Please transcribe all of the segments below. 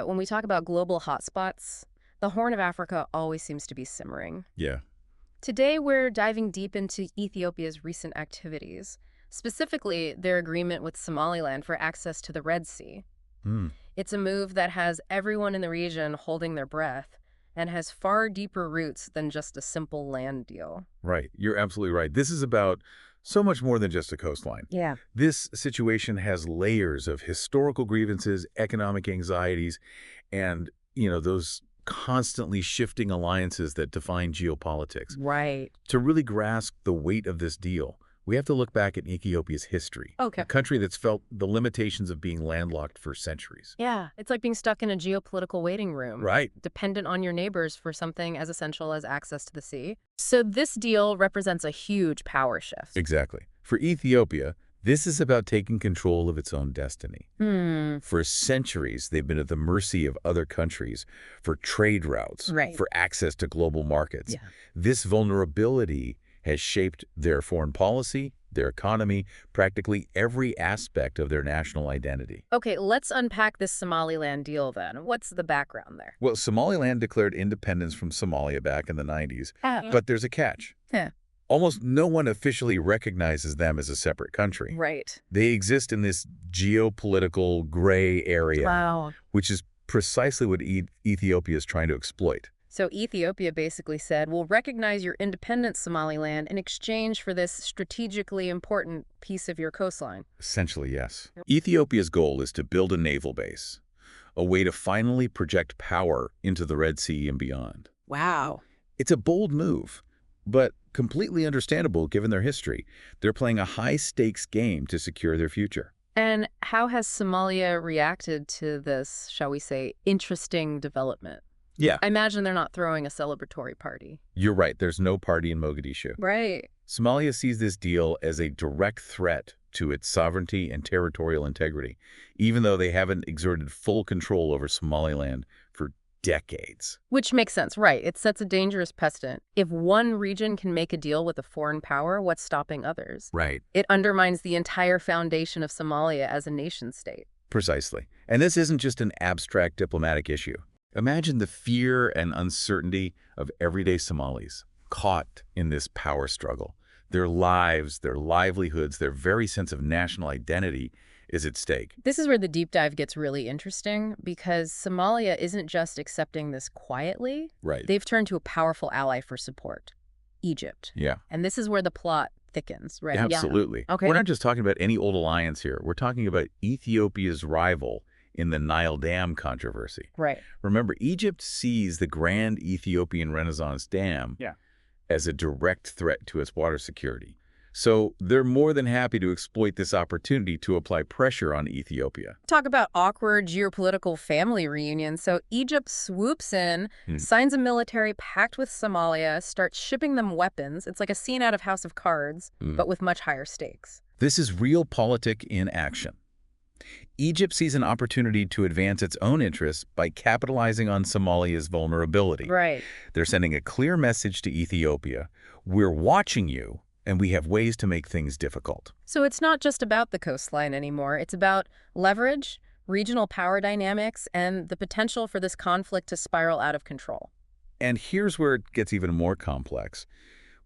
When we talk about global hotspots, the Horn of Africa always seems to be simmering. Yeah. Today, we're diving deep into Ethiopia's recent activities, specifically their agreement with Somaliland for access to the Red Sea. Hmm. It's a move that has everyone in the region holding their breath and has far deeper roots than just a simple land deal. Right. You're absolutely right. This is about so much more than just a coastline. Yeah. This situation has layers of historical grievances, economic anxieties, and, those constantly shifting alliances that define geopolitics. Right. To really grasp the weight of this deal, we have to look back at Ethiopia's history. Okay. A country that's felt the limitations of being landlocked for centuries. Yeah, it's like being stuck in a geopolitical waiting room. Right. Dependent on your neighbors for something as essential as access to the sea. So this deal represents a huge power shift. Exactly. For Ethiopia, this is about taking control of its own destiny. For centuries, they've been at the mercy of other countries for trade routes, Right. for access to global markets. Yeah. This vulnerability has shaped their foreign policy, their economy, practically every aspect of their national identity. Okay, let's unpack this Somaliland deal then. What's the background there? Well, Somaliland declared independence from Somalia back in the 90s, but there's a catch. Yeah. Almost no one officially recognizes them as a separate country. Right. They exist in this geopolitical gray area, Wow. which is precisely what Ethiopia is trying to exploit. So Ethiopia basically said, we'll recognize your independent Somaliland in exchange for this strategically important piece of your coastline. Essentially, yes. Ethiopia's goal is to build a naval base, a way to finally project power into the Red Sea and beyond. Wow. It's a bold move, but completely understandable given their history. They're playing a high-stakes game to secure their future. And how has Somalia reacted to this, shall we say, interesting development? Yeah. I imagine they're not throwing a celebratory party. You're right. There's no party in Mogadishu. Right. Somalia sees this deal as a direct threat to its sovereignty and territorial integrity, even though they haven't exerted full control over Somaliland for decades. Which makes sense, right. It sets a dangerous precedent. If one region can make a deal with a foreign power, what's stopping others? Right. It undermines the entire foundation of Somalia as a nation-state. Precisely. And this isn't just an abstract diplomatic issue. Imagine the fear and uncertainty of everyday Somalis caught in this power struggle. Their lives, their livelihoods, their very sense of national identity is at stake. This is where the deep dive gets really interesting because Somalia isn't just accepting this quietly. Right. They've turned to a powerful ally for support, Egypt. Yeah. And this is where the plot thickens, right? Absolutely. Yeah. Okay. We're not just talking about any old alliance here. We're talking about Ethiopia's rival in the Nile Dam controversy. Right. Remember, Egypt sees the Grand Ethiopian Renaissance Dam as a direct threat to its water security. So they're more than happy to exploit this opportunity to apply pressure on Ethiopia. Talk about awkward geopolitical family reunions. So Egypt swoops in, signs a military pact with Somalia, starts shipping them weapons. It's like a scene out of House of Cards, but with much higher stakes. This is realpolitik in action. Egypt sees an opportunity to advance its own interests by capitalizing on Somalia's vulnerability. Right. They're sending a clear message to Ethiopia. We're watching you, and we have ways to make things difficult. So it's not just about the coastline anymore. It's about leverage, regional power dynamics, and the potential for this conflict to spiral out of control. And here's where it gets even more complex.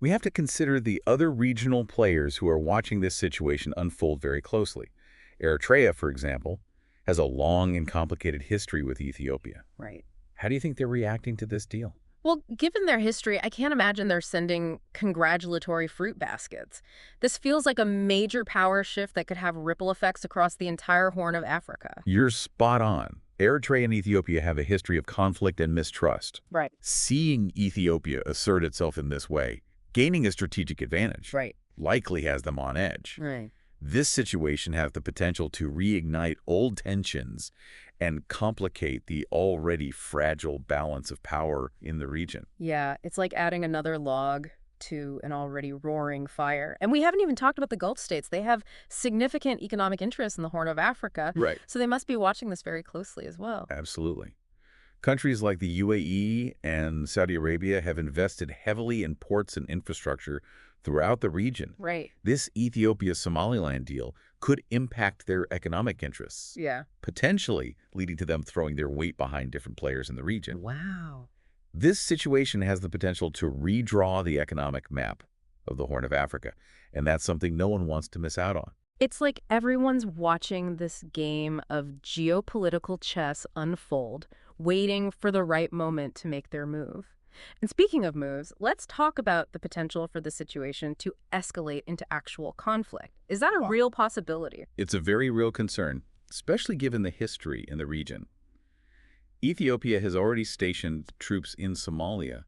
We have to consider the other regional players who are watching this situation unfold very closely. Eritrea, for example, has a long and complicated history with Ethiopia. Right. How do you think they're reacting to this deal? Well, given their history, I can't imagine they're sending congratulatory fruit baskets. This feels like a major power shift that could have ripple effects across the entire Horn of Africa. You're spot on. Eritrea and Ethiopia have a history of conflict and mistrust. Right. Seeing Ethiopia assert itself in this way, gaining a strategic advantage, Right. likely has them on edge. Right. This situation has the potential to reignite old tensions and complicate the already fragile balance of power in the region. Yeah, it's like adding another log to an already roaring fire. And we haven't even talked about the Gulf states. They have significant economic interests in the Horn of Africa, Right. so they must be watching this very closely as well. Absolutely. Countries like the UAE and Saudi Arabia have invested heavily in ports and infrastructure throughout the region. Right. This Ethiopia-Somaliland deal could impact their economic interests, Yeah. potentially leading to them throwing their weight behind different players in the region. Wow. This situation has the potential to redraw the economic map of the Horn of Africa, and that's something no one wants to miss out on. It's like everyone's watching this game of geopolitical chess unfold, waiting for the right moment to make their move. And speaking of moves, let's talk about the potential for the situation to escalate into actual conflict. Is that a real possibility? It's a very real concern, especially given the history in the region. Ethiopia has already stationed troops in Somalia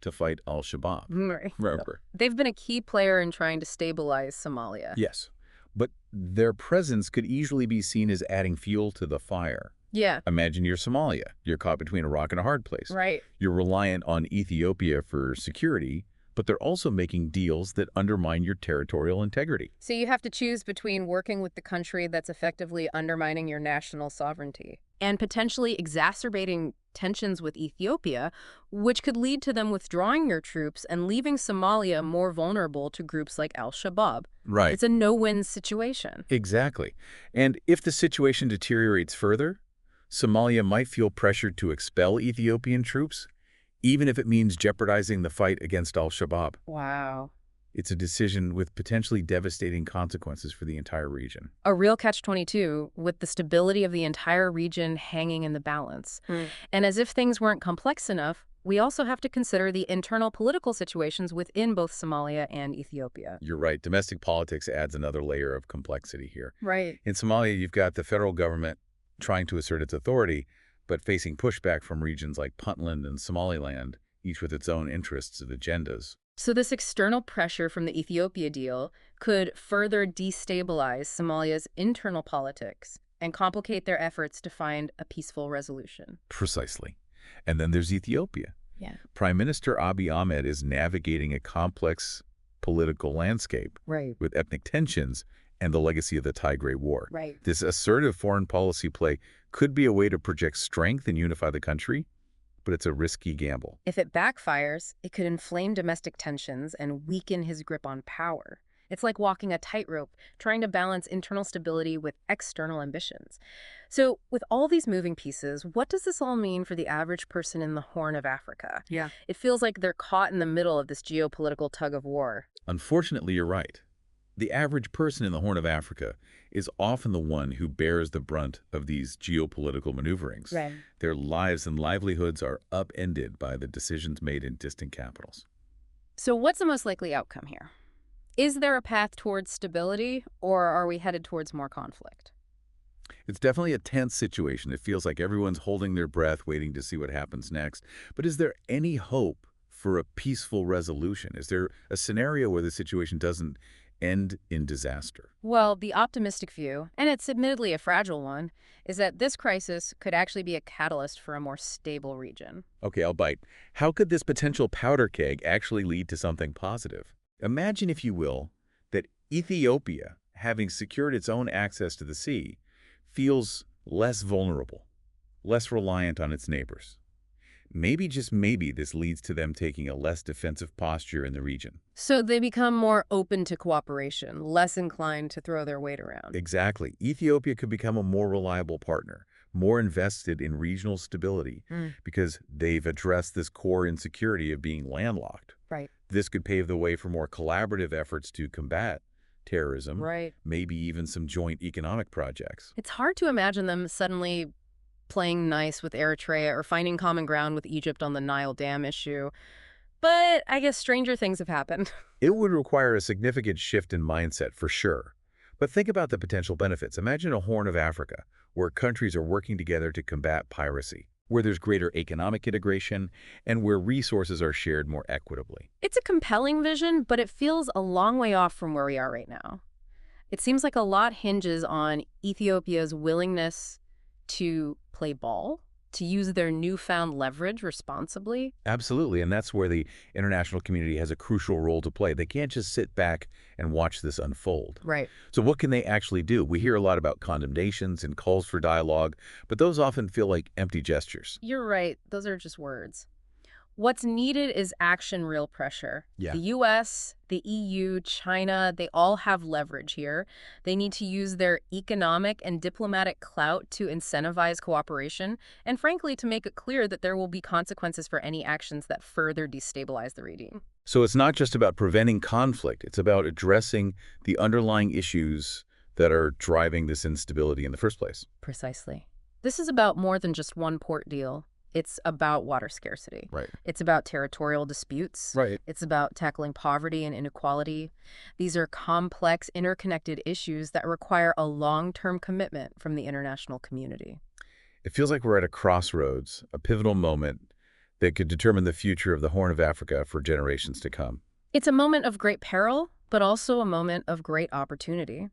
to fight al-Shabaab. Right. Remember? They've been a key player in trying to stabilize Somalia. Yes. But their presence could easily be seen as adding fuel to the fire. Yeah. Imagine you're Somalia. You're caught between a rock and a hard place. Right. You're reliant on Ethiopia for security, but they're also making deals that undermine your territorial integrity. So you have to choose between working with the country that's effectively undermining your national sovereignty and potentially exacerbating tensions with Ethiopia, which could lead to them withdrawing your troops and leaving Somalia more vulnerable to groups like al-Shabaab. Right. It's a no-win situation. Exactly. And if the situation deteriorates further, Somalia might feel pressured to expel Ethiopian troops, even if it means jeopardizing the fight against al-Shabaab. Wow. It's a decision with potentially devastating consequences for the entire region. A real catch-22 with the stability of the entire region hanging in the balance. And as if things weren't complex enough, we also have to consider the internal political situations within both Somalia and Ethiopia. You're right. Domestic politics adds another layer of complexity here. Right. In Somalia, you've got the federal government trying to assert its authority, but facing pushback from regions like Puntland and Somaliland, each with its own interests and agendas. So this external pressure from the Ethiopia deal could further destabilize Somalia's internal politics and complicate their efforts to find a peaceful resolution. Precisely. And then there's Ethiopia. Yeah. Prime Minister Abiy Ahmed is navigating a complex political landscape Right. with ethnic tensions and the legacy of the Tigray War. Right. This assertive foreign policy play could be a way to project strength and unify the country, but it's a risky gamble. If it backfires, it could inflame domestic tensions and weaken his grip on power. It's like walking a tightrope, trying to balance internal stability with external ambitions. So with all these moving pieces, what does this all mean for the average person in the Horn of Africa? Yeah. It feels like they're caught in the middle of this geopolitical tug of war. Unfortunately, you're right. The average person in the Horn of Africa is often the one who bears the brunt of these geopolitical maneuverings. Right. Their lives and livelihoods are upended by the decisions made in distant capitals. So what's the most likely outcome here? Is there a path towards stability, or are we headed towards more conflict? It's definitely a tense situation. It feels like everyone's holding their breath, waiting to see what happens next. But is there any hope for a peaceful resolution? Is there a scenario where the situation doesn't end in disaster? Well, the optimistic view, and it's admittedly a fragile one, is that this crisis could actually be a catalyst for a more stable region. Okay, I'll bite. How could this potential powder keg actually lead to something positive? Imagine, if you will, that Ethiopia, having secured its own access to the sea, feels less vulnerable, less reliant on its neighbors. Maybe, just maybe, this leads to them taking a less defensive posture in the region. So they become more open to cooperation, less inclined to throw their weight around. Exactly. Ethiopia could become a more reliable partner, more invested in regional stability, because they've addressed this core insecurity of being landlocked. Right. This could pave the way for more collaborative efforts to combat terrorism, Right. maybe even some joint economic projects. It's hard to imagine them suddenly playing nice with Eritrea or finding common ground with Egypt on the Nile Dam issue. But I guess stranger things have happened. It would require a significant shift in mindset for sure. But think about the potential benefits. Imagine a Horn of Africa where countries are working together to combat piracy, where there's greater economic integration, and where resources are shared more equitably. It's a compelling vision, but it feels a long way off from where we are right now. It seems like a lot hinges on Ethiopia's willingness to play ball, to use their newfound leverage responsibly. Absolutely, and that's where the international community has a crucial role to play. They can't just sit back and watch this unfold. Right. So what can they actually do? We hear a lot about condemnations and calls for dialogue, but those often feel like empty gestures. You're right. Those are just words. What's needed is action, real pressure. Yeah. The U.S., the EU, China, they all have leverage here. They need to use their economic and diplomatic clout to incentivize cooperation, and frankly, to make it clear that there will be consequences for any actions that further destabilize the region. So it's not just about preventing conflict, it's about addressing the underlying issues that are driving this instability in the first place. Precisely. This is about more than just one port deal. It's about water scarcity. Right. It's about territorial disputes. Right. It's about tackling poverty and inequality. These are complex, interconnected issues that require a long-term commitment from the international community. It feels like we're at a crossroads, a pivotal moment that could determine the future of the Horn of Africa for generations to come. It's a moment of great peril, but also a moment of great opportunity.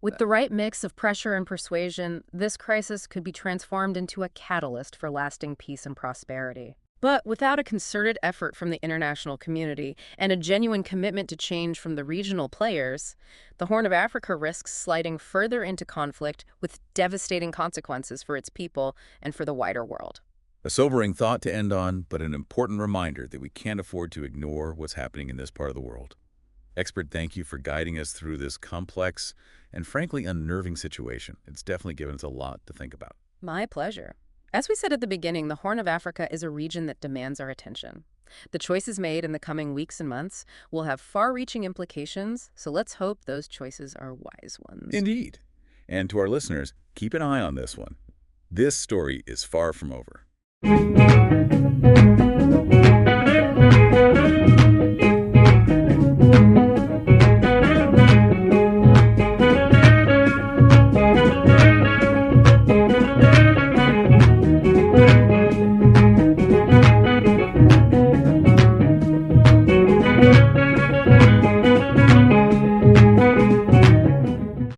With the right mix of pressure and persuasion, this crisis could be transformed into a catalyst for lasting peace and prosperity. But without a concerted effort from the international community and a genuine commitment to change from the regional players, the Horn of Africa risks sliding further into conflict with devastating consequences for its people and for the wider world. A sobering thought to end on, but an important reminder that we can't afford to ignore what's happening in this part of the world. Expert, thank you for guiding us through this complex and frankly unnerving situation. It's definitely given us a lot to think about. My pleasure. As we said at the beginning, the Horn of Africa is a region that demands our attention. The choices made in the coming weeks and months will have far-reaching implications, so let's hope those choices are wise ones. Indeed. And to our listeners, keep an eye on this one. This story is far from over.